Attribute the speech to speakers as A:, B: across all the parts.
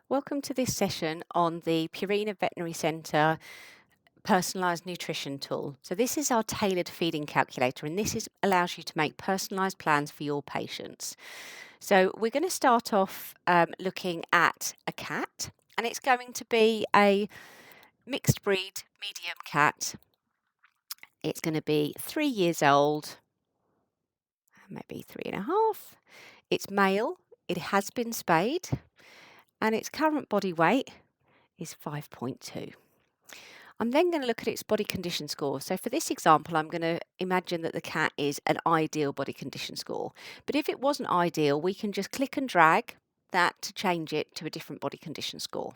A: Welcome to this session on the Purina Veterinary Centre personalised nutrition tool. So this is our tailored feeding calculator, and allows you to make personalised plans for your patients. So we're going to start off looking at a cat, and it's going to be a mixed breed medium cat. It's going to be 3 years old, maybe 3.5. It's male, it has been spayed, and its current body weight is 5.2. I'm then going to look at its body condition score. So for this example, I'm going to imagine that the cat is an ideal body condition score. But if it wasn't ideal, we can just click and drag that to change it to a different body condition score.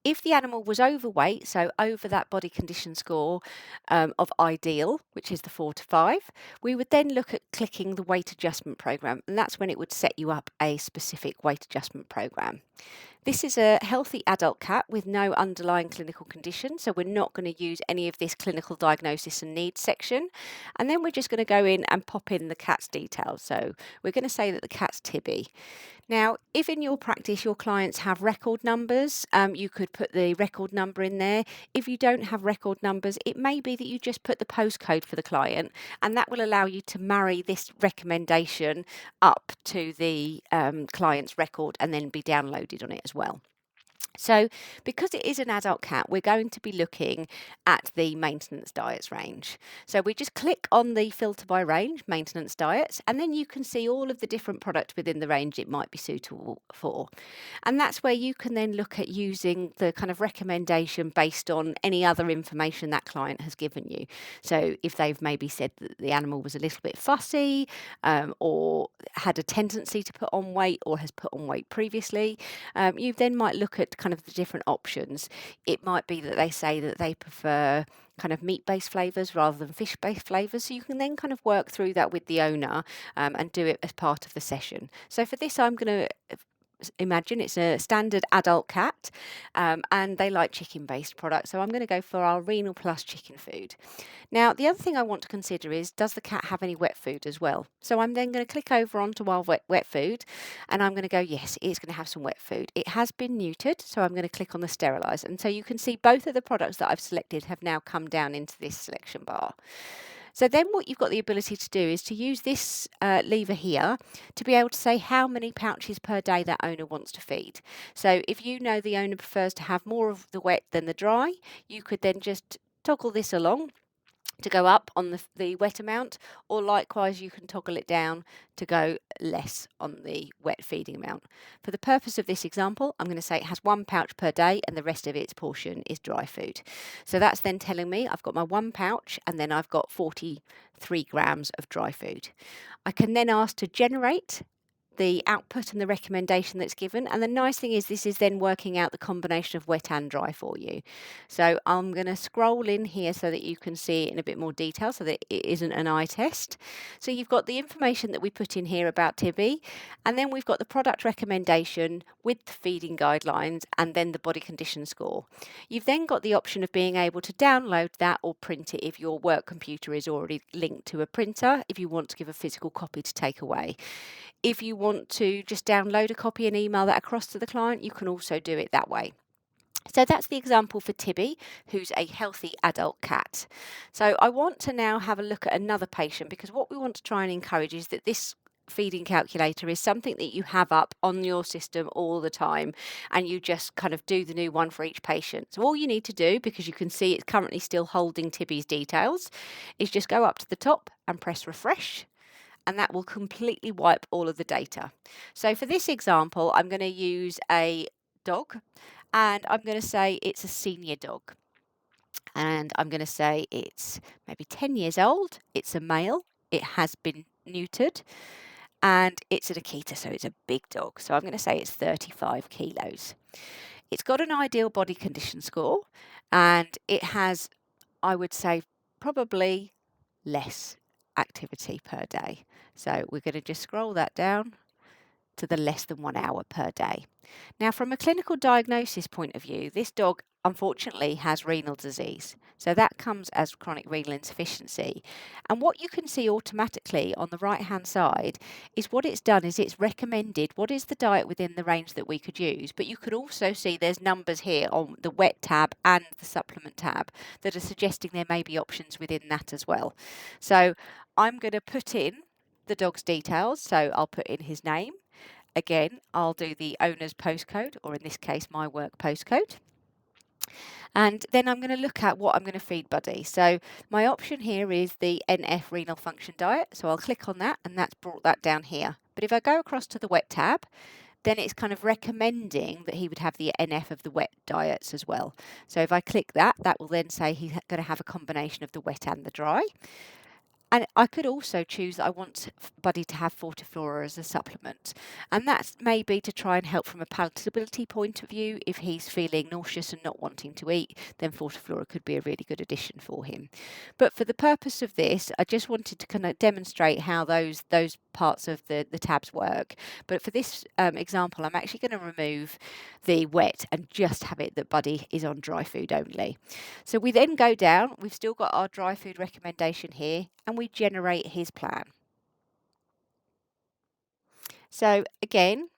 A: If the animal was overweight, so over that body condition score of ideal, which is the 4 to 5, we would then look at clicking the weight adjustment program, and that's when it would set you up a specific weight adjustment program. This is a healthy adult cat with no underlying clinical condition, so we're not going to use any of this clinical diagnosis and needs section. And then we're just going to go in and pop in the cat's details. So we're going to say that the cat's Tibby. Now, if in your practice your clients have record numbers, you could put the record number in there. If you don't have record numbers, it may be that you just put the postcode for the client, and that will allow you to marry this recommendation up to the client's record and then be downloaded on it as well. So, because it is an adult cat, we're going to be looking at the maintenance diets range. So, we just click on the filter by range, maintenance diets, and then you can see all of the different products within the range it might be suitable for. And that's where you can then look at using the kind of recommendation based on any other information that client has given you. So, if they've maybe said that the animal was a little bit fussy or had a tendency to put on weight or has put on weight previously, you then might look at kind of the different options. It might be that they say that they prefer kind of meat-based flavours rather than fish-based flavours. So you can then kind of work through that with the owner and do it as part of the session. So for this, I'm going to imagine it's a standard adult cat and they like chicken-based products. So I'm going to go for our Renal Plus chicken food. Now, the other thing I want to consider is, does the cat have any wet food as well? So I'm then going to click over onto our wet food, and I'm going to go, yes, it is going to have some wet food. It has been neutered, so I'm going to click on the sterilise. And so you can see both of the products that I've selected have now come down into this selection bar. So then what you've got the ability to do is to use this lever here to be able to say how many pouches per day that owner wants to feed. So if you know the owner prefers to have more of the wet than the dry, you could then just toggle this along to go up on the wet amount, or likewise you can toggle it down to go less on the wet feeding amount. For the purpose of this example, I'm going to say it has 1 pouch per day and the rest of its portion is dry food. So that's then telling me I've got my 1 pouch and then I've got 43 grams of dry food. I can then ask to generate the output and the recommendation that's given. And the nice thing is this is then working out the combination of wet and dry for you. So I'm going to scroll in here so that you can see it in a bit more detail so that it isn't an eye test. So you've got the information that we put in here about Tibby, and then we've got the product recommendation with the feeding guidelines and then the body condition score. You've then got the option of being able to download that or print it if your work computer is already linked to a printer, if you want to give a physical copy to take away. If you want to just download a copy and email that across to the client, you can also do it that way. So that's the example for Tibby, who's a healthy adult cat. So I want to now have a look at another patient, because what we want to try and encourage is that this feeding calculator is something that you have up on your system all the time, and you just kind of do the new one for each patient. So all you need to do, because you can see it's currently still holding Tibby's details, is just go up to the top and press refresh, and that will completely wipe all of the data. So for this example, I'm going to use a dog, and I'm going to say it's a senior dog. And I'm going to say it's maybe 10 years old, it's a male, it has been neutered, and it's an Akita, so it's a big dog. So I'm going to say it's 35 kilos. It's got an ideal body condition score, and it has, I would say, probably less activity per day. So we're going to just scroll that down to the less than 1 hour per day. Now, from a clinical diagnosis point of view, this dog unfortunately has renal disease. So that comes as chronic renal insufficiency. And what you can see automatically on the right hand side is what it's done is it's recommended what is the diet within the range that we could use. But you could also see there's numbers here on the wet tab and the supplement tab that are suggesting there may be options within that as well. So I'm going to put in the dog's details. So I'll put in his name. Again, I'll do the owner's postcode, or in this case, my work postcode. And then I'm going to look at what I'm going to feed Buddy. So my option here is the NF renal function diet. So I'll click on that and that's brought that down here. But if I go across to the wet tab, then it's kind of recommending that he would have the NF of the wet diets as well. So if I click that, that will then say he's going to have a combination of the wet and the dry. And I could also choose that I want Buddy to have Fortiflora as a supplement. And that's maybe to try and help from a palatability point of view. If he's feeling nauseous and not wanting to eat, then Fortiflora could be a really good addition for him. But for the purpose of this, I just wanted to kind of demonstrate how those parts of the tabs work. But for this example, I'm actually going to remove the wet and just have it that Buddy is on dry food only. So we then go down, we've still got our dry food recommendation here, and we generate his plan. So again,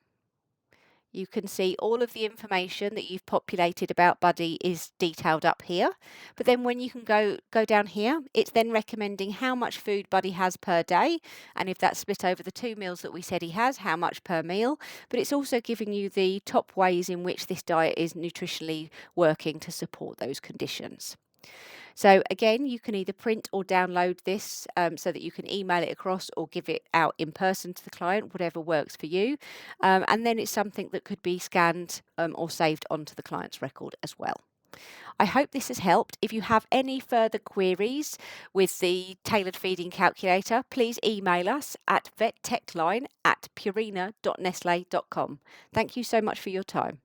A: you can see all of the information that you've populated about Buddy is detailed up here. But then when you can go down here, it's then recommending how much food Buddy has per day. And if that's split over the 2 meals that we said he has, how much per meal. But it's also giving you the top ways in which this diet is nutritionally working to support those conditions. So again, you can either print or download this so that you can email it across or give it out in person to the client, whatever works for you. And then it's something that could be scanned or saved onto the client's record as well. I hope this has helped. If you have any further queries with the tailored feeding calculator, please email us at vettechline@purina.nestle.com. Thank you so much for your time.